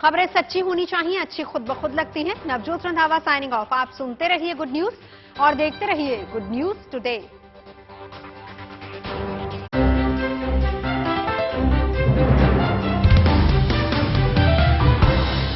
खबरें सच्ची होनी चाहिए, अच्छी खुद ब खुद लगती हैं। Navjot Randhawa signing off. आप सुनते रहिए गुड न्यूज और देखते रहिए गुड न्यूज टुडे।